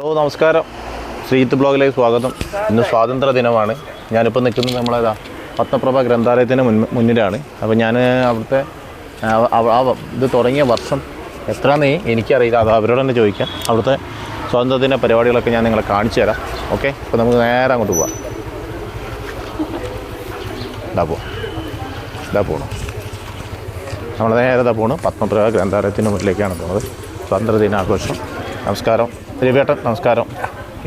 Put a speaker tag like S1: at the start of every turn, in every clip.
S1: Hello നമസ്കാരം, ശ്രീജിത്ത് ബ്ലോഗിലേക്ക് സ്വാഗതം. ഇന്ന് സ്വാതന്ത്ര്യ ദിനമാണ്. ഞാനിപ്പോൾ നിൽക്കുന്നത് നമ്മളേതാ പത്മപ്രഭ ഗ്രന്ഥാലയത്തിന് മുന്നിലാണ്. അപ്പോൾ ഞാൻ അവിടുത്തെ ഇത് തുടങ്ങിയ വർഷം എത്രയാണെന്ന് എനിക്കറിയില്ല, അത് അവരോട് തന്നെ ചോദിക്കാം. അവിടുത്തെ സ്വാതന്ത്ര്യദിന പരിപാടികളൊക്കെ ഞാൻ നിങ്ങളെ കാണിച്ചു തരാം. ഓക്കെ, അപ്പോൾ നമുക്ക് നേരെ അങ്ങോട്ട് പോവാം. ഇതാ പോകണം നമ്മൾ നേരെ പോകണം. പത്മപ്രഭ ഗ്രന്ഥാലയത്തിന് മുന്നിലേക്കാണ് പോകുന്നത്. സ്വാതന്ത്ര്യദിനാഘോഷം. നമസ്കാരം രവിയേട്ടൻ, നമസ്കാരം.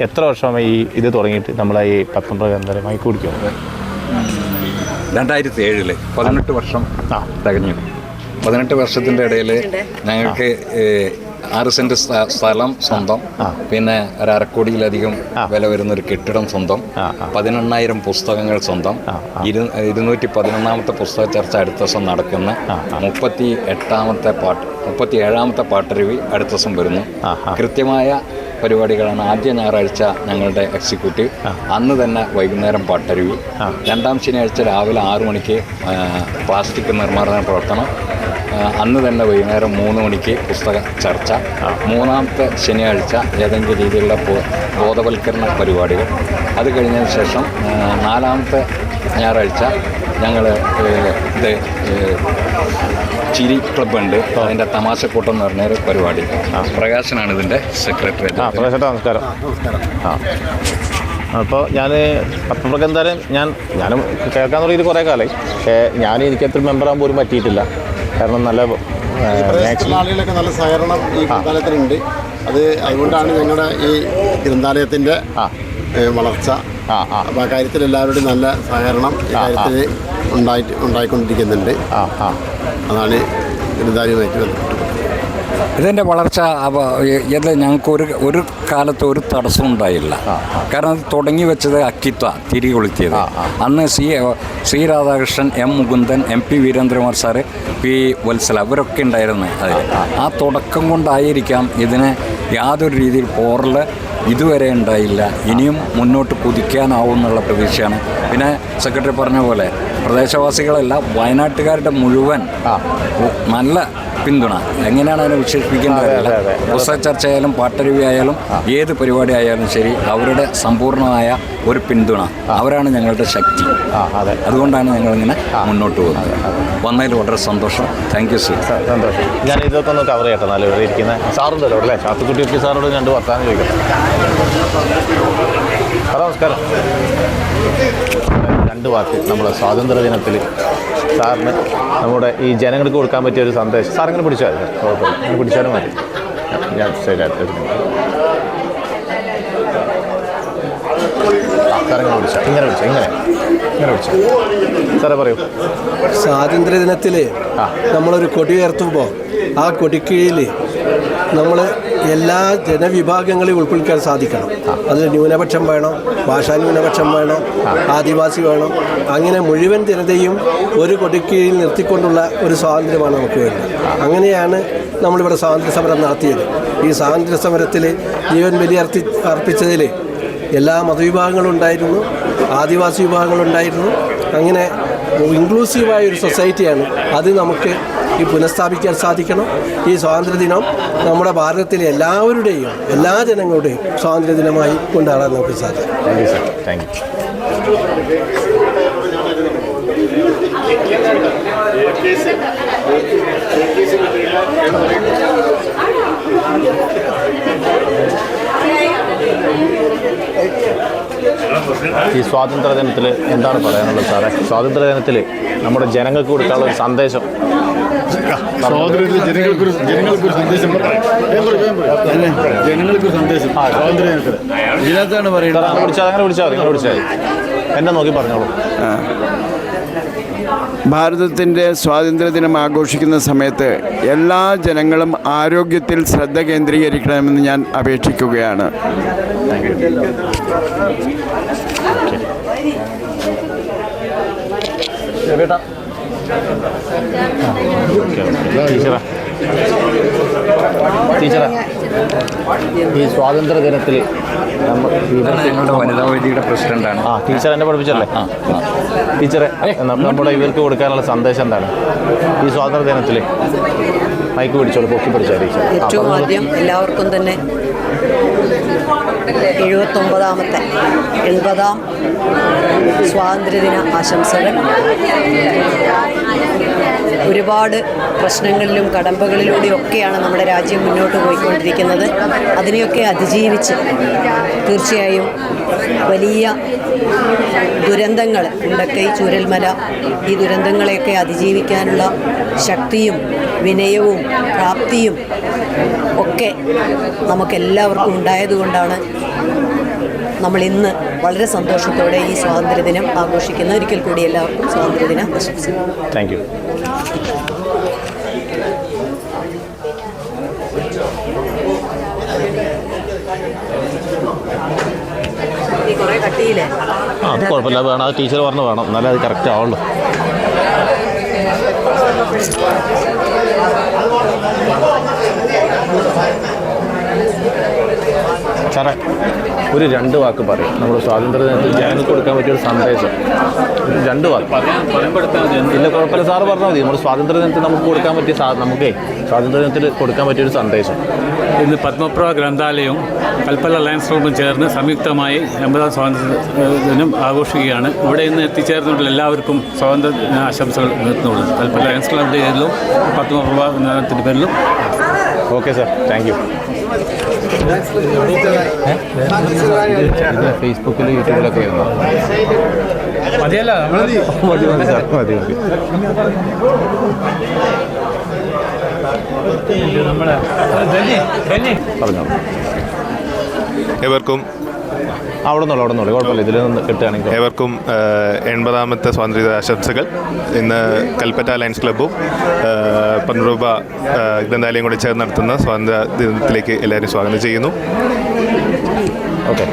S1: എത്ര വർഷമായി ഇത് തുടങ്ങിയിട്ട് നമ്മളെ ഈ പത്മപ്രഭ ഗ്രന്ഥാലയം മൈക്ക് കുടിക്കുന്നത്?
S2: 2007 18 വർഷം തികഞ്ഞു. 18 വർഷത്തിൻ്റെ ഇടയിൽ ഞങ്ങൾക്ക് 6 സെൻറ്റ് സ്ഥലം സ്വന്തം, പിന്നെ ഒരു 1/2 കോടിയിലധികം വില വരുന്നൊരു കെട്ടിടം സ്വന്തം, 18,000 പുസ്തകങ്ങൾ സ്വന്തം, 211ാമത്തെ പുസ്തക ചർച്ച അടുത്ത ദിവസം നടക്കുന്ന 37ാമത്തെ പാട്ടരുവി അടുത്ത ദിവസം വരുന്നു. കൃത്യമായ പരിപാടികളാണ്. ആദ്യ ഞായറാഴ്ച ഞങ്ങളുടെ എക്സിക്യൂട്ടീവ്, അന്ന് തന്നെ വൈകുന്നേരം പാട്ടരുവി, 2ാം ശനിയാഴ്ച രാവിലെ 6 മണിക്ക് പ്ലാസ്റ്റിക് നിർമ്മാർജ്ജന പ്രവർത്തനം, അന്ന് തന്നെ വൈകുന്നേരം 3 മണിക്ക് പുസ്തക ചർച്ച, 3ാമത്തെ ശനിയാഴ്ച ഏതെങ്കിലും രീതിയിലുള്ള ബോധവൽക്കരണ പരിപാടികൾ. അത് കഴിഞ്ഞതിന് ശേഷം 4ാമത്തെ ഞായറാഴ്ച ഞങ്ങൾ ഇത് ചിരി ക്ലബ്ബുണ്ട്, അതിൻ്റെ തമാശക്കൂട്ടം എന്ന് പറഞ്ഞൊരു പരിപാടി. പ്രകാശനാണ് ഇതിൻ്റെ സെക്രട്ടറി.
S1: പ്രകാശേട്ടാ നമസ്കാരം. അപ്പോൾ ഞാൻ പത്മപ്രഭ ഗ്രന്ഥാലയം ഞാനും കേൾക്കാൻ തുടങ്ങിയിട്ട് കുറേ കാലമായി. പക്ഷേ എനിക്കത്ര മെമ്പറാകാൻ പോലും പറ്റിയിട്ടില്ല. കാരണം നല്ല
S3: ആളുകളൊക്കെ നല്ല സഹകരണം ഈ ഗ്രന്ഥാലയത്തിനുണ്ട്. അതുകൊണ്ടാണ് ഞങ്ങളുടെ ഈ ഗ്രന്ഥാലയത്തിൻ്റെ വളർച്ച. അപ്പോൾ ആ കാര്യത്തിൽ എല്ലാവരുടെയും നല്ല സഹകരണം ഈ കാര്യത്തിൽ ഉണ്ടായിക്കൊണ്ടിരിക്കുന്നുണ്ട്. അതാണ് ഗ്രന്ഥാലയവുമായിട്ട് ബന്ധപ്പെട്ട്
S2: ഇതിൻ്റെ വളർച്ച. ഇത് ഞങ്ങൾക്ക് ഒരു കാലത്ത് ഒരു തടസ്സം ഉണ്ടായില്ല. കാരണം അത് തുടങ്ങി വെച്ചത് അക്കിത്ത തിരി കൊളുത്തിയത്. അന്ന് C Radhakrishnan, M Mukundan, MP Veerendrakumar sir, P Vatsala, അവരൊക്കെ ഉണ്ടായിരുന്നു അതിൽ. ആ തുടക്കം കൊണ്ടായിരിക്കാം ഇതിന് യാതൊരു രീതിയിൽ പോറൽ ഇതുവരെ ഉണ്ടായില്ല. ഇനിയും മുന്നോട്ട് കുതിക്കാനാവും എന്നുള്ള പ്രതീക്ഷയാണ്. പിന്നെ സെക്രട്ടറി പറഞ്ഞ പോലെ പ്രദേശവാസികളല്ല, വയനാട്ടുകാരുടെ മുഴുവൻ നല്ല പിന്തുണ. എങ്ങനെയാണ് അതിനെ വിശേഷിപ്പിക്കേണ്ടത്? പുസ്തക ചർച്ച ആയാലും പാട്ടരുവി ആയാലും ഏത് പരിപാടി ആയാലും ശരി, അവരുടെ സമ്പൂർണ്ണമായ ഒരു പിന്തുണ, അവരാണ് ഞങ്ങളുടെ ശക്തി. അതുകൊണ്ടാണ് ഞങ്ങളിങ്ങനെ മുന്നോട്ട് പോകുന്നത്. വന്നതിൽ വളരെ സന്തോഷം. Thank you sir.
S1: സന്തോഷം. ഞാൻ ഇതൊക്കെ ഒന്ന് കവർ ചെയ്യട്ടെ. നല്ല ഇവിടെ ഇരിക്കുന്ന സാറുണ്ടല്ലോ അല്ലേ, ചാത്തുക്കുട്ടി സാറോട് 2 വർത്താനം ചോദിക്കട്ടെ. നമസ്കാരം. 2 വാക്ക് നമ്മുടെ സ്വാതന്ത്ര്യ ദിനത്തിൽ സാറിന് നമ്മുടെ ഈ ജനങ്ങൾക്ക് കൊടുക്കാൻ പറ്റിയ ഒരു സന്ദേശം. സാറിങ്ങനെ പിടിച്ചാൽ മതി, കുഴപ്പമില്ല, അങ്ങനെ പിടിച്ചാലും മതി. ഞാൻ ശരിയായിട്ട് സാറിങ്ങനെ പിടിച്ചാൽ ഇങ്ങനെ പിടിച്ചാൽ സാറേ പറയൂ.
S4: സ്വാതന്ത്ര്യദിനത്തിൽ നമ്മളൊരു കൊടി ഉയർത്തുമ്പോൾ ആ കൊടിക്കീഴിൽ നമ്മൾ എല്ലാ ജനവിഭാഗങ്ങളെയും ഉൾക്കൊള്ളിക്കാൻ സാധിക്കണം. അതിൽ ന്യൂനപക്ഷം വേണം, ഭാഷാ ന്യൂനപക്ഷം വേണം, ആദിവാസി വേണം. അങ്ങനെ മുഴുവൻ ജനതയും ഒരു കൊടിക്കീഴിൽ നിർത്തിക്കൊണ്ടുള്ള ഒരു സ്വാതന്ത്ര്യമാണ് നമുക്ക് വേണ്ടത്. അങ്ങനെയാണ് നമ്മളിവിടെ സ്വാതന്ത്ര്യ സമരം നടത്തിയത്. ഈ സ്വാതന്ത്ര്യ സമരത്തിൽ ജീവൻ അർപ്പിച്ചതിൽ എല്ലാ മതവിഭാഗങ്ങളും ഉണ്ടായിരുന്നു, ആദിവാസി വിഭാഗങ്ങളുണ്ടായിരുന്നു. അങ്ങനെ ഇൻക്ലൂസീവായ ഒരു സൊസൈറ്റിയാണ്. അത് നമുക്ക് ഈ പുനഃസ്ഥാപിക്കാൻ സാധിക്കണം. ഈ സ്വാതന്ത്ര്യദിനം നമ്മുടെ ഭാരതത്തിലെ എല്ലാവരുടെയും എല്ലാ ജനങ്ങളുടെയും സ്വാതന്ത്ര്യദിനമായി കൊണ്ടാടാൻ നമുക്ക് സാധിക്കും.
S1: താങ്ക് ഈ സ്വാതന്ത്ര്യ ദിനത്തിൽ എന്താണ് പറയാനുള്ളത് സാറേ? സ്വാതന്ത്ര്യ ദിനത്തിൽ നമ്മുടെ ജനങ്ങൾക്ക് കൊടുക്കാനുള്ള ഒരു സന്ദേശം.
S3: ജനങ്ങൾക്കൊരു സന്ദേശം ഇതിനകത്താണ് പറയുന്നത്.
S1: അങ്ങനെ പിടിച്ചാൽ എന്നെ നോക്കി പറഞ്ഞോളൂ.
S5: ഭാരതത്തിൻ്റെ സ്വാതന്ത്ര്യദിനം ആഘോഷിക്കുന്ന സമയത്ത് എല്ലാ ജനങ്ങളും ആരോഗ്യത്തിൽ ശ്രദ്ധ കേന്ദ്രീകരിക്കണമെന്ന് ഞാൻ അപേക്ഷിക്കുകയാണ്.
S1: ടീച്ചറെ, ഈ സ്വാതന്ത്ര്യ ദിനത്തിൽ
S2: ഞങ്ങളുടെ വനിതാ വേദിയുടെ പ്രസിഡന്റാണ്.
S1: ടീച്ചർ എന്നെ പഠിപ്പിച്ചല്ലേ? ടീച്ചറെ, നമ്മുടെ ഇവർക്ക് കൊടുക്കാനുള്ള സന്ദേശം എന്താണ് ഈ സ്വാതന്ത്ര്യ ദിനത്തിൽ? മൈക്ക് പിടിച്ചോളൂ, പൊക്കി പിടിച്ചാൽ.
S6: ഏറ്റവും ആദ്യം എല്ലാവർക്കും തന്നെ 79ാമത്തെ 80ാം സ്വാതന്ത്ര്യദിന ആശംസകൾ. ഒരുപാട് പ്രശ്നങ്ങളിലും കടമ്പകളിലൂടെയൊക്കെയാണ് നമ്മുടെ രാജ്യം മുന്നോട്ട് പോയിക്കൊണ്ടിരിക്കുന്നത്. അതിനെയൊക്കെ അതിജീവിച്ച് തീർച്ചയായും വലിയ ദുരന്തങ്ങൾ, മുണ്ടക്കൈ, ചൂരൽമല, ഈ ദുരന്തങ്ങളെയൊക്കെ അതിജീവിക്കാനുള്ള ശക്തിയും വിനയവും പ്രാപ്തിയും ഒക്കെ നമുക്കെല്ലാവർക്കും ഉണ്ടായതുകൊണ്ടാണ് നമ്മൾ ഇന്ന് വളരെ സന്തോഷത്തോടെ ഈ സ്വാതന്ത്ര്യദിനം ആഘോഷിക്കുന്നത്. ഒരിക്കൽ കൂടി എല്ലാവർക്കും സ്വാതന്ത്ര്യദിന ആശംസകൾ.
S1: Thank you.
S6: കുറേ കട്ടിയില്ലേ?
S1: അത് കുഴപ്പമില്ല, വേണം. അത് ടീച്ചർ പറഞ്ഞു വേണം, എന്നാലേ അത് കറക്റ്റ് ആവുള്ളൂ. സാറേ, ഒരു 2 വാക്ക് പറയും നമ്മുടെ സ്വാതന്ത്ര്യദിനത്തിൽ ജനങ്ങൾക്ക് കൊടുക്കാൻ പറ്റിയൊരു സന്ദേശം. 2 വാക്ക് ഇല്ല, കുഴപ്പമില്ല, സാറ് പറഞ്ഞാൽ മതി. നമ്മുടെ സ്വാതന്ത്ര്യദിനത്തിൽ നമുക്ക് കൊടുക്കാൻ പറ്റിയ സ്വാതന്ത്ര്യദിനത്തിൽ കൊടുക്കാൻ പറ്റിയൊരു സന്ദേശം.
S7: ഇന്ന് പത്മപ്രഭ ഗ്രന്ഥാലയവും കൽപ്പറ്റ ലയൺസ് ക്ലബ്ബും ചേർന്ന് സംയുക്തമായി 80ാം സ്വാതന്ത്ര്യദിനം ആഘോഷിക്കുകയാണ്. ഇവിടെ ഇന്ന് എത്തിച്ചേർന്നിട്ടുള്ള എല്ലാവർക്കും സ്വാതന്ത്ര്യദിന ആശംസകൾ നേർന്നുള്ളത് കൽപ്പറ്റ ലയൺസ് ക്ലബ്ബിൻ്റെ പേരിലും പത്മപ്രഭ ഗ്രന്ഥാലയത്തിൻ്റെ പേരിലും.
S1: Okay sir, thank you. ഫേസ്ബുക്കിലും യൂട്യൂബിലൊക്കെ ആയിരുന്നു.
S7: മതിയല്ല,
S1: മതി സാർ, മതി. പറഞ്ഞോ.
S8: ഏവർക്കും
S1: അവിടെ നിന്നോളൂ, കുഴപ്പമില്ല. ഇതിൽ നിന്ന് കിട്ടുകയാണെങ്കിൽ
S8: ഏവർക്കും 80ാമത്തെ സ്വാതന്ത്ര്യ ആശംസകൾ. ഇന്ന് കൽപ്പറ്റ ലയൺസ് ക്ലബ്ബും പത്മപ്രഭ ഗ്രന്ഥാലയം കൂടി ചേർന്ന് നടത്തുന്ന സ്വാതന്ത്ര്യ ദിനത്തിലേക്ക് എല്ലാവരും സ്വാഗതം ചെയ്യുന്നു.
S1: ഓക്കെ.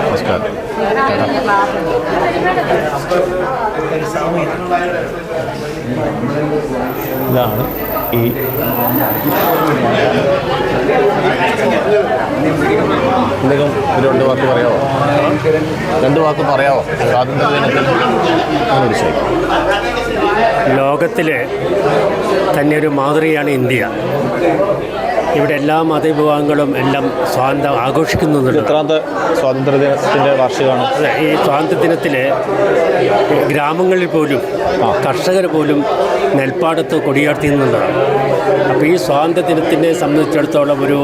S1: നമസ്കാരം. ഇതാണ് ഈ എന്തെങ്കിലും ഒരു 2 വാക്ക് പറയാമോ? 2 വാക്ക് പറയാമോ സ്വാതന്ത്ര്യദിനത്തിൽ?
S9: ലോകത്തിലെ തന്നെ ഒരു മാതൃകയാണ് ഇന്ത്യ. ഇവിടെ എല്ലാ മതവിഭാഗങ്ങളും എല്ലാം സ്വാതന്ത്ര്യം ആഘോഷിക്കുന്നുണ്ട്.
S1: എത്രാമത്തെ സ്വാതന്ത്ര്യദിനത്തിൻ്റെ വാർഷികമാണ്?
S9: അതെ, ഈ സ്വാതന്ത്ര്യദിനത്തിൽ ഗ്രാമങ്ങളിൽ പോലും കർഷകർ പോലും നെൽപ്പാടത്ത് കൊടിയാർത്തിയുന്നുള്ളതാണ്. അപ്പോൾ ഈ സ്വാതന്ത്ര്യദിനത്തിനെ സംബന്ധിച്ചിടത്തോളം ഒരു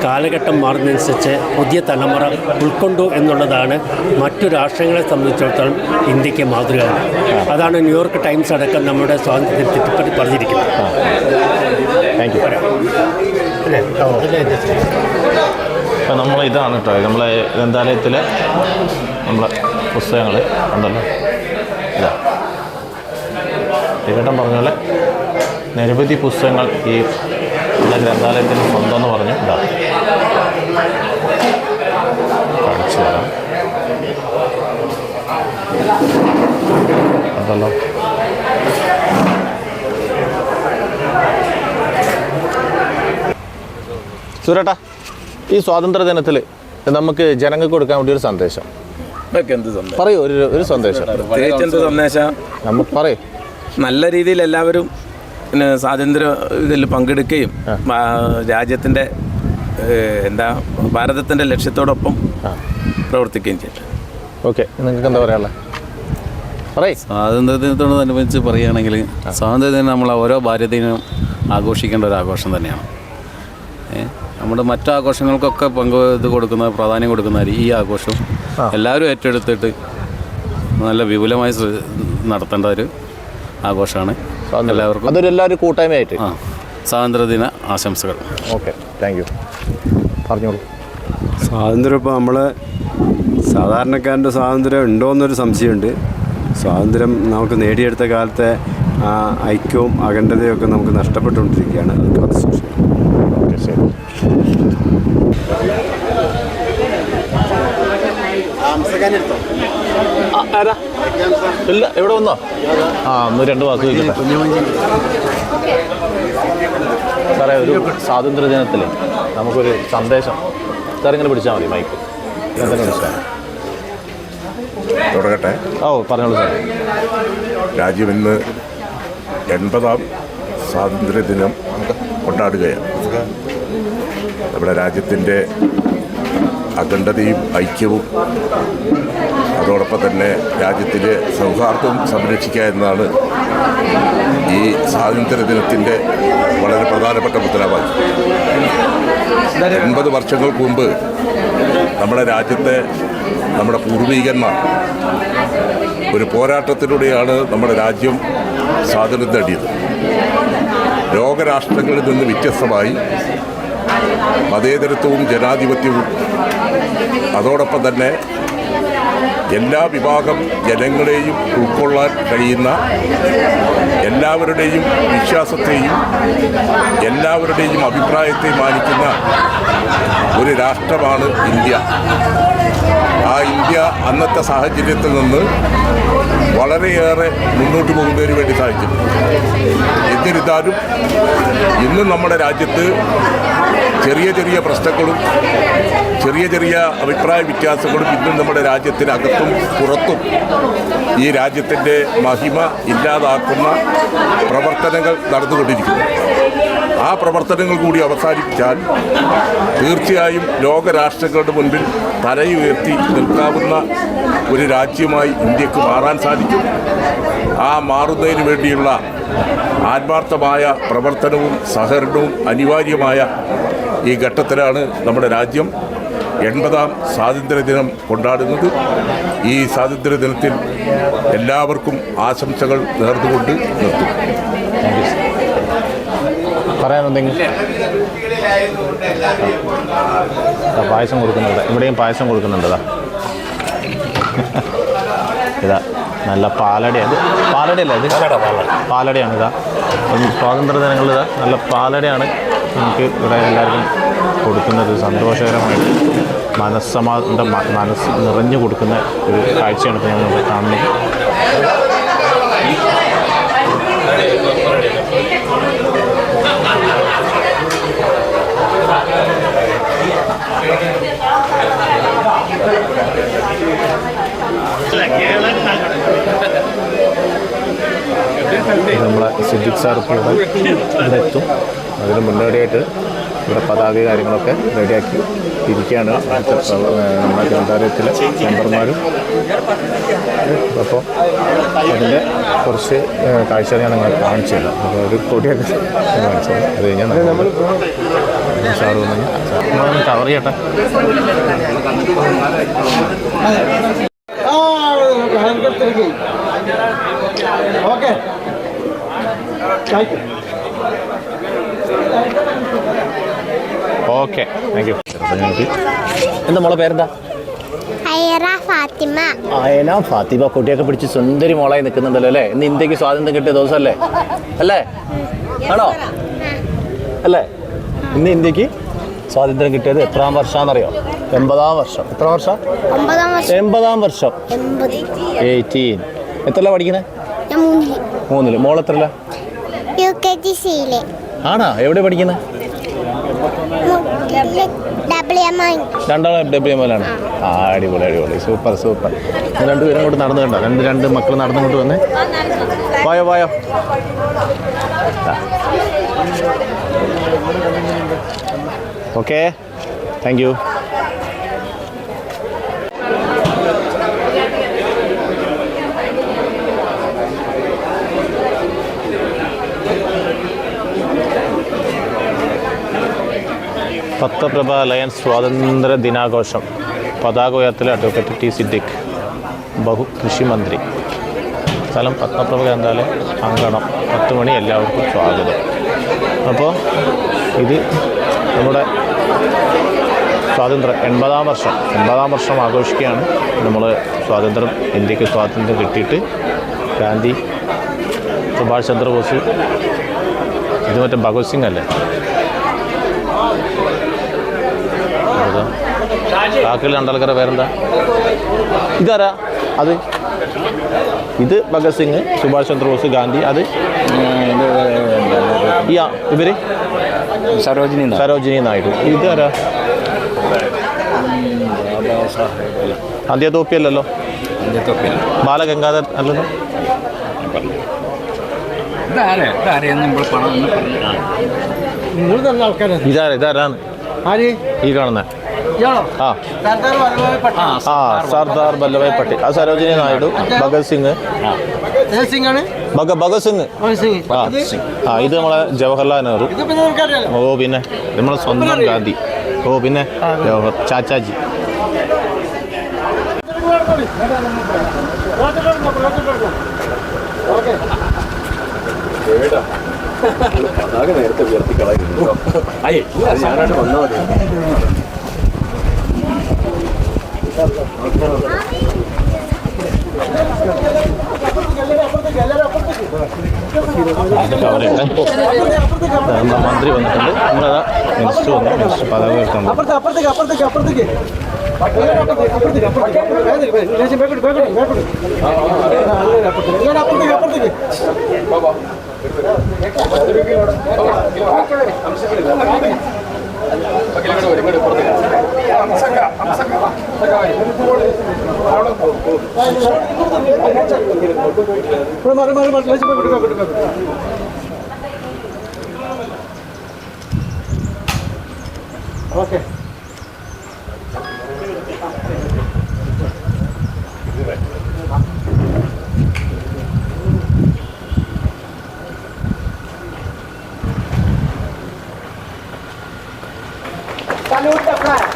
S9: കാലഘട്ടം മാറുന്നതനുസരിച്ച് പുതിയ തലമുറ ഉൾക്കൊണ്ടു എന്നുള്ളതാണ് മറ്റു രാഷ്ട്രങ്ങളെ സംബന്ധിച്ചിടത്തോളം ഇന്ത്യക്ക് മാതൃക. അതാണ് ന്യൂയോർക്ക് ടൈംസ് അടക്കം നമ്മുടെ സ്വാതന്ത്ര്യദിനത്തെ പറ്റി പറഞ്ഞിരിക്കുന്നത്.
S1: Thank you. ഇപ്പം നമ്മൾ ഇതാണ് കേട്ടോ, നമ്മളെ ഗ്രന്ഥാലയത്തിലെ നമ്മളെ പുസ്തകങ്ങൾ ഉണ്ടല്ലോ. ഇതാ ടിക്കട്ടൻ പറഞ്ഞ പോലെ നിരവധി പുസ്തകങ്ങൾ ഈ ഗ്രന്ഥാലയത്തിന് സ്വന്തം എന്ന് പറഞ്ഞു. ഇതാ കാണിച്ചു തരാം. ഉണ്ടല്ലോ. സുരേട്ടാ, ഈ സ്വാതന്ത്ര്യദിനത്തിൽ നമുക്ക് ജനങ്ങൾക്ക് കൊടുക്കാൻ വേണ്ടി ഒരു സന്ദേശം പറയൂ. ഒരു സന്ദേശം
S10: സന്ദേശം
S1: നമുക്ക് പറയൂ.
S10: നല്ല രീതിയിൽ എല്ലാവരും പിന്നെ സ്വാതന്ത്ര്യ ഇതിൽ പങ്കെടുക്കുകയും രാജ്യത്തിൻ്റെ ഭാരതത്തിൻ്റെ ലക്ഷ്യത്തോടൊപ്പം പ്രവർത്തിക്കുകയും ചെയ്യും.
S1: ഓക്കെ, നിങ്ങൾക്ക് എന്താ പറയാനുള്ളത്? പറയ്.
S11: സ്വാതന്ത്ര്യദിനത്തോടനുബന്ധിച്ച് പറയുകയാണെങ്കിൽ സ്വാതന്ത്ര്യദിനം നമ്മൾ ഓരോ ഭാരതീയനും ആഘോഷിക്കേണ്ട ഒരു ആഘോഷം തന്നെയാണ്. നമ്മുടെ മറ്റു ആഘോഷങ്ങൾക്കൊക്കെ പ്രാധാന്യം കൊടുക്കുന്ന ഈ ആഘോഷം എല്ലാവരും ഏറ്റെടുത്തിട്ട് നല്ല വിപുലമായി നടത്തേണ്ട ഒരു ആഘോഷമാണ്. എല്ലാവർക്കും
S1: അതൊരു കൂട്ടായ്മയായിട്ട്
S11: സ്വാതന്ത്ര്യദിന ആശംസകൾ.
S1: Okay, thank U. പറഞ്ഞോളൂ.
S12: സ്വാതന്ത്ര്യം ഇപ്പോൾ നമ്മൾ സാധാരണക്കാരൻ്റെ സ്വാതന്ത്ര്യം ഉണ്ടോയെന്നൊരു സംശയമുണ്ട്. സ്വാതന്ത്ര്യം നമുക്ക് നേടിയെടുത്ത കാലത്തെ ആ ഐക്യവും അഖണ്ഡതയും ഒക്കെ നമുക്ക് നഷ്ടപ്പെട്ടുകൊണ്ടിരിക്കുകയാണ്. അത് സൂക്ഷിക്കണം.
S1: ഓക്കെ, ശരി. ഇല്ല, എവിടെ വന്നോ? ഒന്ന് 2 വാക്ക് ചോദിക്കട്ടെ സാറേ. ഒരു സ്വാതന്ത്ര്യദിനത്തിൽ നമുക്കൊരു സന്ദേശം സാർ ഇങ്ങനെ പിടിച്ചാൽ മതി, മൈക്ക്. എന്തെങ്കിലും പിടിച്ചാൽ
S3: തുടങ്ങട്ടെ.
S1: പറഞ്ഞോളൂ സാർ.
S3: രാജ്യം ഇന്ന് 80ാം സ്വാതന്ത്ര്യദിനം കൊണ്ടാടുകയാണ്. നമ്മുടെ രാജ്യത്തിൻ്റെ അഖണ്ഡതയും ഐക്യവും അതോടൊപ്പം തന്നെ രാജ്യത്തിലെ സൗഹാർദ്ദവും സംരക്ഷിക്കുക എന്നതാണ് ഈ സ്വാതന്ത്ര്യദിനത്തിൻ്റെ വളരെ പ്രധാനപ്പെട്ട മുദ്രാവാക്യം. 80 വർഷങ്ങൾക്ക് മുമ്പ് നമ്മുടെ രാജ്യത്തെ നമ്മുടെ പൂർവികന്മാർ ഒരു പോരാട്ടത്തിലൂടെയാണ് നമ്മുടെ രാജ്യം സ്വാതന്ത്ര്യം നേടിയത്. ലോകരാഷ്ട്രങ്ങളിൽ നിന്ന് വ്യത്യസ്തമായി മതേതരത്വവും ജനാധിപത്യവും അതോടൊപ്പം തന്നെ എല്ലാ വിഭാഗം ജനങ്ങളെയും ഉൾക്കൊള്ളാൻ കഴിയുന്ന എല്ലാവരുടെയും വിശ്വാസത്തെയും എല്ലാവരുടെയും അഭിപ്രായത്തെ മാനിക്കുന്ന ഒരു രാഷ്ട്രമാണ് ഇന്ത്യ. ആ ഇന്ത്യ അന്നത്തെ സാഹചര്യത്തിൽ നിന്ന് വളരെയേറെ മുന്നോട്ട് പോകുന്നതിന് വേണ്ടി സാധിച്ചു. എന്നിരുന്നാലും ഇന്നും നമ്മുടെ രാജ്യത്ത് ചെറിയ ചെറിയ പ്രശ്നങ്ങളും ചെറിയ ചെറിയ അഭിപ്രായ വ്യത്യാസങ്ങളും ഇന്നും നമ്മുടെ രാജ്യത്തിനകത്തും പുറത്തും ഈ രാജ്യത്തിൻ്റെ മഹിമ ഇല്ലാതാക്കുന്ന പ്രവർത്തനങ്ങൾ നടന്നുകൊണ്ടിരിക്കുന്നു. ആ പ്രവർത്തനങ്ങൾ കൂടി അവസാനിപ്പിച്ചാൽ തീർച്ചയായും ലോകരാഷ്ട്രങ്ങളുടെ മുൻപിൽ തലയുയർത്തി നിൽക്കാവുന്ന ഒരു രാജ്യമായി ഇന്ത്യക്ക് മാറാൻ സാധിക്കും. ആ മാറുന്നതിന് വേണ്ടിയുള്ള ആത്മാർത്ഥമായ പ്രവർത്തനവും സഹകരണവും അനിവാര്യമായ ഈ ഘട്ടത്തിലാണ് നമ്മുടെ രാജ്യം 80ാം സ്വാതന്ത്ര്യദിനം കൊണ്ടാടുന്നത്. ഈ സ്വാതന്ത്ര്യദിനത്തിൽ എല്ലാവർക്കും ആശംസകൾ നേർന്നുകൊണ്ട് നിർത്തും.
S1: പറയാനെന്തെങ്കിലും? പായസം കൊടുക്കുന്നുണ്ട്. ഇവിടെയും പായസം കൊടുക്കുന്നുണ്ടതാ. ഇതാ നല്ല പാലടയാണ്. പാലടയല്ല ഇത്? പാലടയാണ്. ഇതാ സ്വാതന്ത്ര്യ ദിനങ്ങളിതാ നല്ല പാലടയാണ് നമുക്ക് ഇവിടെ എല്ലാവർക്കും കൊടുക്കുന്നത്. സന്തോഷകരമായിട്ട് മനസ്സ് നിറഞ്ഞു കൊടുക്കുന്ന ഒരു കാഴ്ചയാണ് ഇപ്പോൾ ഞങ്ങൾ കാണുന്നത്. നമ്മളെ സിദ്ദിഖ് സാർ ഇപ്പോൾ ഇവിടെ എത്തും. അതിന് മുന്നോടിയായിട്ട് ഇവിടെ പതാക കാര്യങ്ങളൊക്കെ റെഡിയാക്കി ഇരിക്കുകയാണ് നമ്മുടെ ഗ്രന്ഥാലയത്തിലെ മെമ്പർമാരും. അപ്പോൾ അതിൻ്റെ കുറച്ച് കാഴ്ചകൾ ഞാൻ നിങ്ങളെ കാണിച്ചു തരാം. അപ്പോൾ ഒരു കൊടിയൊക്കെ കാണിച്ചത് അത് കഴിഞ്ഞാൽ നമ്മൾ സാറ് വന്നു കവർ ചെയ്യട്ടെ.
S4: Okay
S1: okay thank U. ഞങ്ങൾക്ക് എന്താ മോളെ പേരെന്താ?
S13: ഫാത്തിമ.
S1: അയന ഫാത്തിമ. കുട്ടിയൊക്കെ പിടിച്ച് സുന്ദരി മോളായി നിൽക്കുന്നുണ്ടല്ലോ അല്ലേ? ഇന്ന് ഇന്ത്യക്ക് സ്വാതന്ത്ര്യം കിട്ടിയ ദിവസമല്ലേ? അല്ലേ? ആണോ? അല്ലേ? ഇന്ന് ഇന്ത്യക്ക് സ്വാതന്ത്ര്യം കിട്ടിയത് എത്രാം വർഷമാണെന്നറിയോ? 80ാം വർഷം. എത്ര വർഷം? 80ാം വർഷം. 18. എത്രല്ല പഠിക്കുന്നത്? 3. മോൾ എത്രല്ല? ആണാ? എവിടെ പഠിക്കുന്നത്? രണ്ടാളും WMലാണ്. അടിപൊളി അടിപൊളി. Super super. രണ്ടുപേരും അങ്ങോട്ട് നടന്നു കണ്ടോ? രണ്ട് മക്കൾ നടന്നിങ്ങോട്ട് വന്നേ. വായോ വായോ. Okay thank you. പത്രപ്രഭ അലയൻസ് സ്വാതന്ത്ര്യ ദിനാഘോഷം. പതാക ഉയർത്തൽ അഡ്വക്കേറ്റ് ടി സിദ്ദിഖ്, കൃഷി മന്ത്രി. സ്ഥലം പത്രപ്രഭ ഗ്രന്ഥാലയം അങ്കണം. 10 മണി. എല്ലാവർക്കും സ്വാഗതം. അപ്പോൾ ഇത് നമ്മുടെ സ്വാതന്ത്ര്യം 80ാം വർഷം ആഘോഷിക്കുകയാണ്. നമ്മൾ സ്വാതന്ത്ര്യം, ഇന്ത്യക്ക് സ്വാതന്ത്ര്യം കിട്ടിയിട്ട് ഗാന്ധി, സുഭാഷ് ചന്ദ്രബോസ്, ഇത് മറ്റേ ഭഗത് സിംഗ് അല്ലേ? ബാക്കിയുള്ള രണ്ടാൾക്കാരെ പേരെന്താ? ഇതാരാ? അത് ഇത് ഭഗത് സിംഗ്, സുഭാഷ് ചന്ദ്രബോസ്, ഗാന്ധി. അത് ഇവര് സരോജിനി നായിഡു. ഇതാരാ? അന്ത്യ തോപ്പിയല്ലല്ലോ? ബാലഗംഗാധർ അല്ലല്ലോ, ഇതാരാണ് ഈ കാണുന്നത്? സർദാർ വല്ലഭായ് പട്ടേൽ, ആ സരോജിനി നായിഡു, ഭഗത് സിംഗ്, ഭഗത് സിംഗ്, ഇത് നമ്മളെ ജവഹർലാൽ നെഹ്റു. ഓ പിന്നെ നമ്മളെ സ്വന്തം ഗാന്ധി. ഓ പിന്നെ ചാച്ചാജി.
S3: നേരത്തെ ഉയർത്തി കളയുന്നു. ഞാനായിട്ട് വന്നാൽ മതി.
S1: മന്ത്രി വന്നിട്ടുണ്ട്. നമ്മളതാ മിനിസ്റ്റർ വന്നു. മിനിസ്റ്റർ പതാക ഉയർത്താൻ
S4: ഓക്കെ. Salute the flag.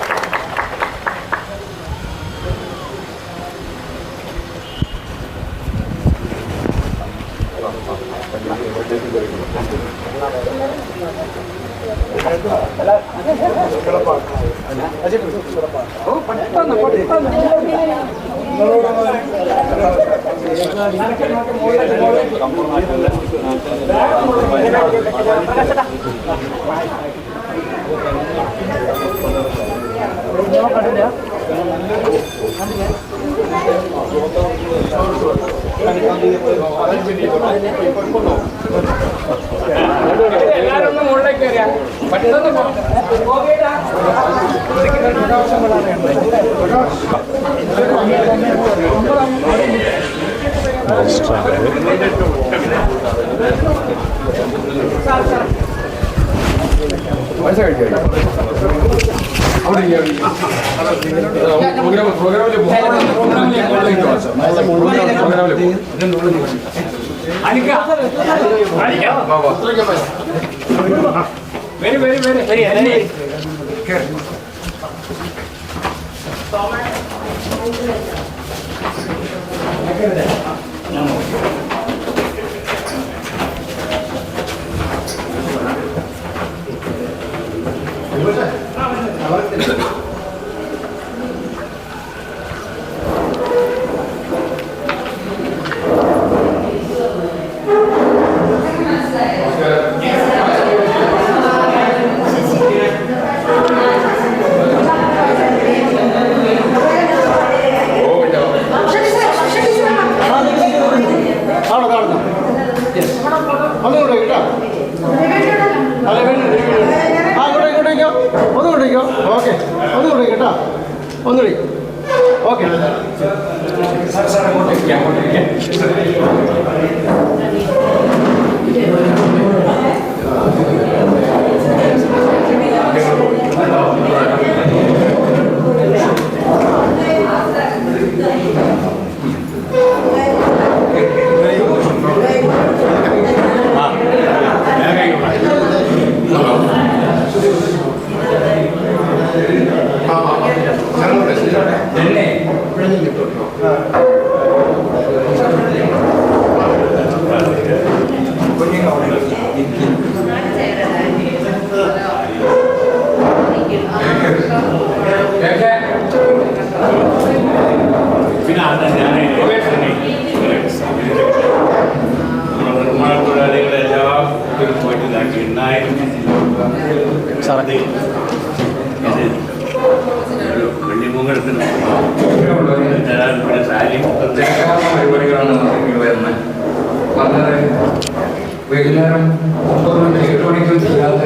S2: വൈകുന്നേരം 9 മണി 8 മണിക്കും ചെയ്യാത്ത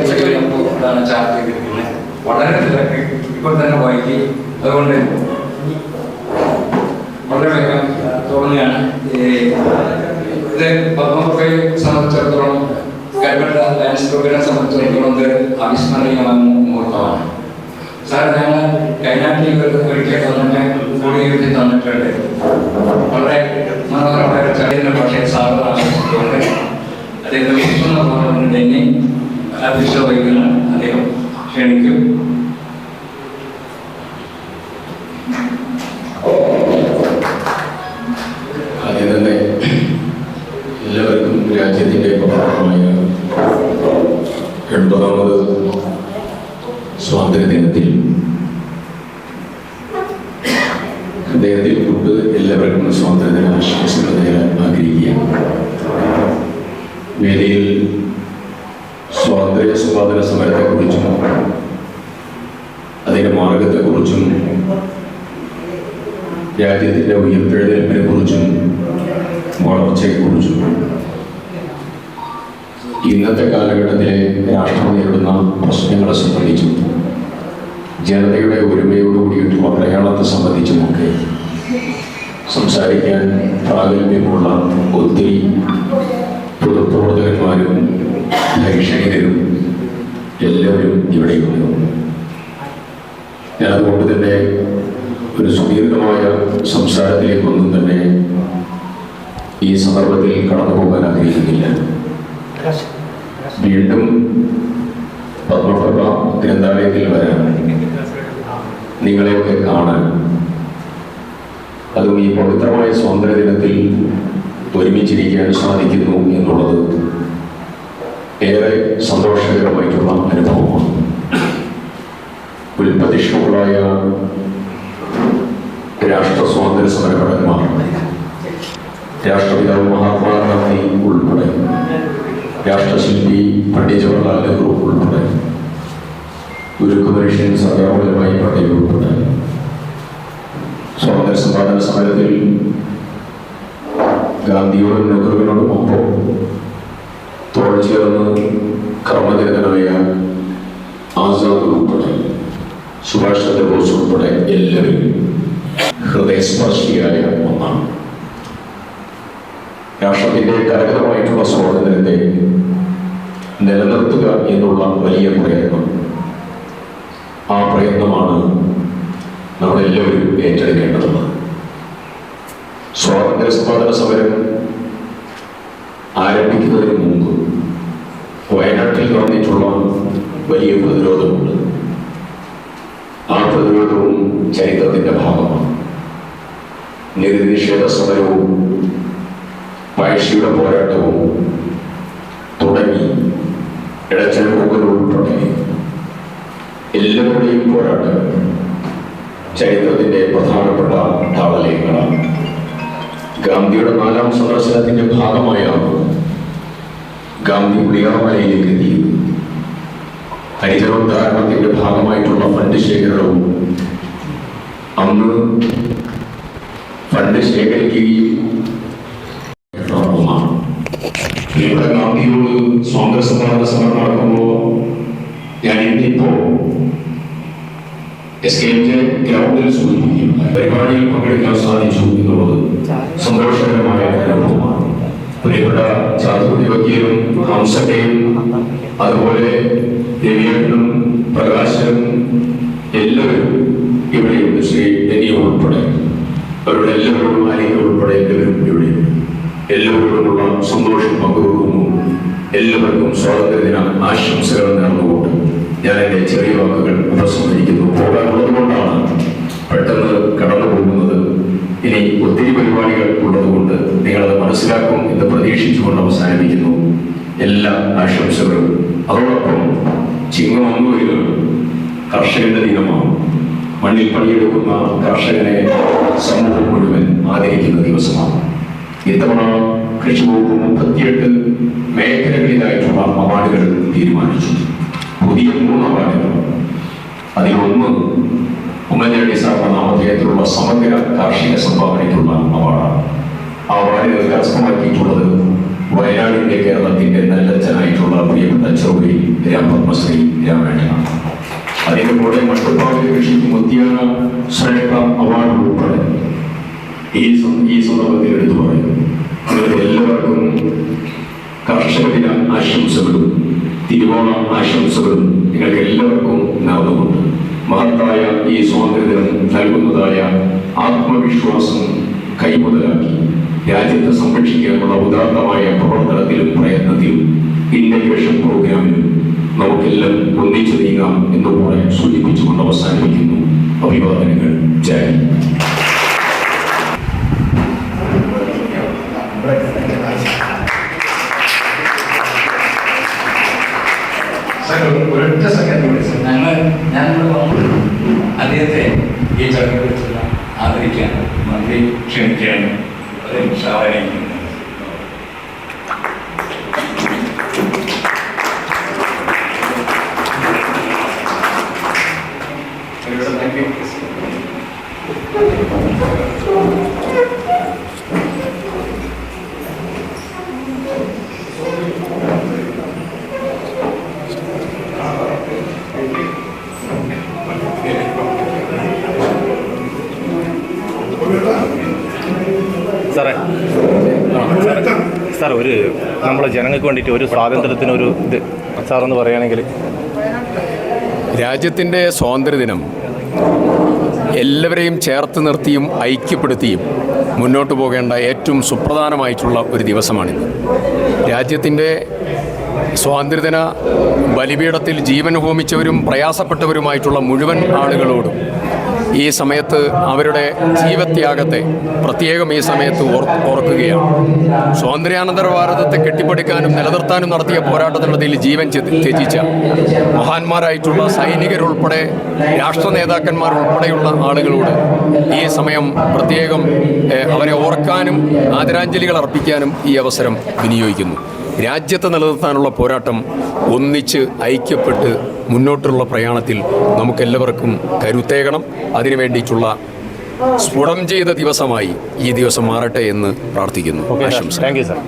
S2: ചാർജ് ചെയ്തിരിക്കുന്നത്. വളരെ തിരക്ക് ഇപ്പോൾ തന്നെ വൈകി. അതുകൊണ്ട് വളരെ വേഗം ലയൺസ് ക്ലബിനെ സംബന്ധിച്ചിടത്തോളം അവിസ്മരണീയമായ മുഹൂർത്തമാണ്. സാർ, ഞങ്ങൾ കൈനാട്ടിൽ ഒരിക്കൽ തന്നെ കൂടിയിരുത്തി തന്നിട്ടുണ്ട്. വളരെ മനോഹരമായ ഒരു ചടങ്ങിന് പക്ഷേ സാറ് ആശംസിച്ചുകൊണ്ട് അദ്ദേഹത്തെ വിശ്വന്ന പോലെ തന്നെ അധ്യക്ഷ വഹിക്കുന്ന അദ്ദേഹം ക്ഷണിക്കും.
S13: ആദ്യം തന്നെ എല്ലാവർക്കും രാജ്യത്തിൻ്റെ പ്രധാനമായ 80ാമത് സ്വാതന്ത്ര്യദിനത്തിൽ അദ്ദേഹത്തിൽ കൊണ്ട് എല്ലാവർക്കും സ്വാതന്ത്ര്യദിന ആശംസകൾ നേരാൻ ആഗ്രഹിക്കുകയാണ്. വേദിയിൽ സ്വാതന്ത്ര്യ സമ്പാദന സമരത്തെക്കുറിച്ചും അതിൻ്റെ മാർഗത്തെക്കുറിച്ചും രാജ്യത്തിൻ്റെ ഉയർത്തെഴുന്നേൽപ്പിനെ കുറിച്ചും വളർച്ചയെക്കുറിച്ചും ഇന്നത്തെ കാലഘട്ടത്തിലെ രാഷ്ട്രം നേരിടുന്ന പ്രശ്നങ്ങളെ സംബന്ധിച്ചും ജനതയുടെ ഒരുമയോടുകൂടിയിട്ടുള്ള പ്രയാണത്തെ സംബന്ധിച്ചുമൊക്കെ സംസാരിക്കാൻ പ്രാഗൽഭ്യമുള്ള ഒത്തിരി പൊതുപ്രവർത്തകന്മാരും ധൈഷണികരും എല്ലാവരും ഇവിടെയുണ്ട്. ഞാൻ അതുകൊണ്ട് തന്നെ ഒരു സുദീർഘമായ സംസാരത്തിലേക്കൊന്നും തന്നെ ഈ സന്ദർഭത്തിൽ കടന്നു പോകാൻ ആഗ്രഹിക്കുന്നില്ല. വീണ്ടും പത്മപ്രഭ ഗ്രന്ഥാലയത്തിൽ വരാൻ, നിങ്ങളെയൊക്കെ കാണാൻ, അതും ഈ പവിത്രമായ സ്വാതന്ത്ര്യദിനത്തിൽ ഒരുമിച്ചിരിക്കാൻ സാധിക്കുന്നു എന്നുള്ളത് ഏറെ സന്തോഷകരമായിട്ടുള്ള അനുഭവമാണ്. ഉൽപ്പതിഷ്ണുക്കളായ രാഷ്ട്ര സ്വാതന്ത്ര്യ സമരഭടന്മാർ, രാഷ്ട്രപിതാവ് മഹാത്മാഗാന്ധി ഉൾപ്പെടെ, രാഷ്ട്രശില്പി പണ്ഡിറ്റ് ജവഹർലാൽ നെഹ്റു ഉൾപ്പെടെ, ഉരുക്കുമനുഷ്യൻ സർദാർ വല്ലഭായ് പട്ടേൽ ഉൾപ്പെടെ സ്വാതന്ത്ര്യ സമ്പാദന സമരത്തിൽ ഗാന്ധിയോടും നെഹ്റുവിനോടും ഒപ്പം തോൾ ചേർന്ന് കർമ്മനിരതനായ ആസാദ് ഉൾപ്പെടെ, സുഭാഷ് ചന്ദ്രബോസ് ഉൾപ്പെടെ എല്ലാവരും ഹൃദയസ്പർശിയായ ഒന്നാണ്. രാഷ്ട്രത്തിൻ്റെ കരകരമായിട്ടുള്ള സ്വാതന്ത്ര്യത്തെ നിലനിർത്തുക എന്നുള്ള വലിയ പ്രയത്നം, ആ പ്രയത്നമാണ് നമ്മളെല്ലാവരും ഏറ്റെടുക്കേണ്ടതുള്ളത്. സ്വാതന്ത്ര്യ സമ്പാദന സമരം ആരംഭിക്കുന്നതിന് മുമ്പ് വയനാട്ടിൽ നടന്നിട്ടുള്ള വലിയ പ്രതിരോധമുണ്ട്. ആ പ്രതിരോധവും ചരിത്രത്തിൻ്റെ ഭാഗമാണ്. നികുതി സമരവും പഴശ്ശിയുടെ പോരാട്ടവും തുടങ്ങി ഇടച്ചൽ ഉൾപ്പെടെ എല്ലാവരുടെയും പോരാട്ടം ചരിത്രത്തിൻ്റെ പ്രധാനപ്പെട്ട താളലേഖങ്ങളാണ്. ഗാന്ധിയുടെ 4ാം സന്ദർശനത്തിൻ്റെ ഭാഗമായാണ് ഗാന്ധി പുളിയാമലയിലേക്ക് എത്തിയത്. ഹരിജനോദ്ധാരണത്തിൻ്റെ ഭാഗമായിട്ടുള്ള ഫണ്ട് ശേഖരണവും അന്ന് ഫണ്ട് ശേഖരിക്കുകയും ഇവിടെ ഗാന്ധിയോട് സ്വാതന്ത്ര്യ സമ്പാദന സമരം നടക്കുമ്പോൾ ഞാൻ ഇന്നിപ്പോ SKMJ ഗ്രൗണ്ടിൽ സൂചിപ്പിക്കും പരിപാടിയിൽ പങ്കെടുക്കാൻ സാധിച്ചു എന്നുള്ളത് സന്തോഷകരമായ അനുഭവമാണ്. പ്രിയപ്പെട്ട ചാതുർത്തി വക്കീലും ഹംസക്കയും അതുപോലെ രവിയേട്ടനും പ്രകാശനും എല്ലാവരും ഇവിടെയുണ്ട്. ശ്രീ ഡെനി ഉൾപ്പെടെ അവരുടെ എല്ലാവരോടും ആരെയും ഉൾപ്പെടെ എല്ലാവരും ഇവിടെയുണ്ട്. എല്ലാവരോടുമുള്ള സന്തോഷം പങ്കുവെക്കുന്നു. എല്ലാവർക്കും സ്വാതന്ത്ര്യദിന ആശംസകൾ നേർന്നുകൊണ്ട് ഞാൻ എൻ്റെ ചെറിയ വാക്കുകൾ ഉപസംഹരിക്കുന്നു. പോകാനുള്ളത് കൊണ്ടാണ് പെട്ടെന്ന് കടന്നു പോകുന്നത്. ഇനി ഒത്തിരി പരിപാടികൾ ഉള്ളതുകൊണ്ട് നിങ്ങളത് മനസ്സിലാക്കും എന്ന് പ്രതീക്ഷിച്ചുകൊണ്ട് അവസാനിപ്പിക്കുന്നു. എല്ലാ ആശംസകളും. അതോടൊപ്പം ചിങ്ങം 1 വരികയാണ്. കർഷകന്റെ ദിനമാണ്. മണ്ണിൽ പണിയെടുക്കുന്ന കർഷകനെ സമൂഹം മുഴുവൻ ആദരിക്കുന്ന ദിവസമാണ്. ഇത്തവണ കൃഷി വകുപ്പ് 38 മേഖലകളിലായിട്ടുള്ള അവാർഡുകൾ തീരുമാനിച്ചു. പുതിയ 3 അവാർഡുകൾ. അതിലൊന്ന് ഉമ്മൻചാണ്ടി സാറിന്റെ നാമധേയത്തിലുള്ള സമഗ്ര കാർഷിക സംഭാവനയ്ക്കുള്ള അവാർഡാണ്. ആ അവാർഡിനെ കരസ്ഥമാക്കിയിട്ടുള്ളത് വയനാടിന്റെ കേരളത്തിന്റെ നല്ലച്ഛനായിട്ടുള്ള പ്രിയപ്പെട്ട ചൗരി രാംപത്മശ്രീ രാമേട്ടനാണ്. അതിന്റെ കൂടെ മട്ടുപ്പാവിലെ കൃഷിക്ക് മുത്തിയാന ശ്രേഷ്ഠ അവാർഡ് ഉൾപ്പെടെ ഈ സന്ദർഭത്തിൽ എടുത്തു പറയുന്നു. നിങ്ങൾക്ക് എല്ലാവർക്കും കർഷക ദിന ആശംസകളും തിരുവോണ ആശംസകളും നിങ്ങൾക്ക് എല്ലാവർക്കും നേർന്നുകൊണ്ട് മഹത്തായ ഈ സ്വാതന്ത്ര്യദിനം നൽകുന്നതായ ആത്മവിശ്വാസം കൈമുതലാക്കി രാജ്യത്തെ സംരക്ഷിക്കാനുള്ള ഉദാത്തമായ പ്രവർത്തനത്തിലും പ്രയത്നത്തിലും ഇന്റഗ്രേഷൻ പ്രോഗ്രാമിലും നമുക്കെല്ലാം ഒന്നിച്ചു നീങ്ങാം എന്നുകൂടെ സൂചിപ്പിച്ചുകൊണ്ട് അവസാനിപ്പിക്കുന്നു. അഭിവാദനങ്ങൾ. ജയ്.
S2: അദ്ദേഹത്തെ ഈ ചടങ്ങിൽ വെച്ചുള്ള ആദരിക്കാൻ മന്ത്രി ക്ഷണിക്കുകയാണ്. ക്ഷണിക്കുന്നു.
S1: സാറേ സാർ ഒരു നമ്മളെ ജനങ്ങൾക്ക് വേണ്ടിയിട്ട് ഒരു സ്വാതന്ത്ര്യത്തിനൊരു ഇത് സാറൊന്ന് പറയുകയാണെങ്കിൽ.
S14: രാജ്യത്തിൻ്റെ സ്വാതന്ത്ര്യദിനം എല്ലാവരെയും ചേർത്ത് നിർത്തിയും ഐക്യപ്പെടുത്തിയും മുന്നോട്ട് പോകേണ്ട ഏറ്റവും സുപ്രധാനമായിട്ടുള്ള ഒരു ദിവസമാണിത്. രാജ്യത്തിൻ്റെ സ്വാതന്ത്ര്യദിന ബലിപീഠത്തിൽ ജീവൻ ഹോമിച്ചവരും പ്രയാസപ്പെട്ടവരുമായിട്ടുള്ള മുഴുവൻ ആളുകളോടും ഈ സമയത്ത് അവരുടെ ജീവത്യാഗത്തെ പ്രത്യേകം ഈ സമയത്ത് ഓർക്കുകയാണ്. സ്വാതന്ത്ര്യാനന്തര ഭാരതത്തെ കെട്ടിപ്പടുക്കാനും നിലനിർത്താനും നടത്തിയ പോരാട്ടത്തിനിടയിൽ ജീവൻ ത്യജിച്ച മഹാന്മാരായിട്ടുള്ള സൈനികരുൾപ്പെടെ രാഷ്ട്ര നേതാക്കന്മാരുൾപ്പെടെയുള്ള ആളുകളോട് ഈ സമയം പ്രത്യേകം അവരെ ഓർക്കാനും ആദരാഞ്ജലികൾ അർപ്പിക്കാനും ഈ അവസരം വിനിയോഗിക്കുന്നു. രാജ്യത്തെ നിലനിർത്താനുള്ള പോരാട്ടം ഒന്നിച്ച് ഐക്യപ്പെട്ട് മുന്നോട്ടുള്ള പ്രയാണത്തിൽ നമുക്കെല്ലാവർക്കും കരുത്തേകണം. അതിനു വേണ്ടിയിട്ടുള്ള സ്ഫുടം ചെയ്ത ദിവസമായി ഈ ദിവസം മാറട്ടെ എന്ന് പ്രാർത്ഥിക്കുന്നു. ആശംസ.
S1: Thank you sir.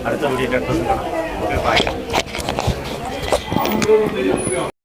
S1: അടുത്ത വീഡിയോ കാണാം.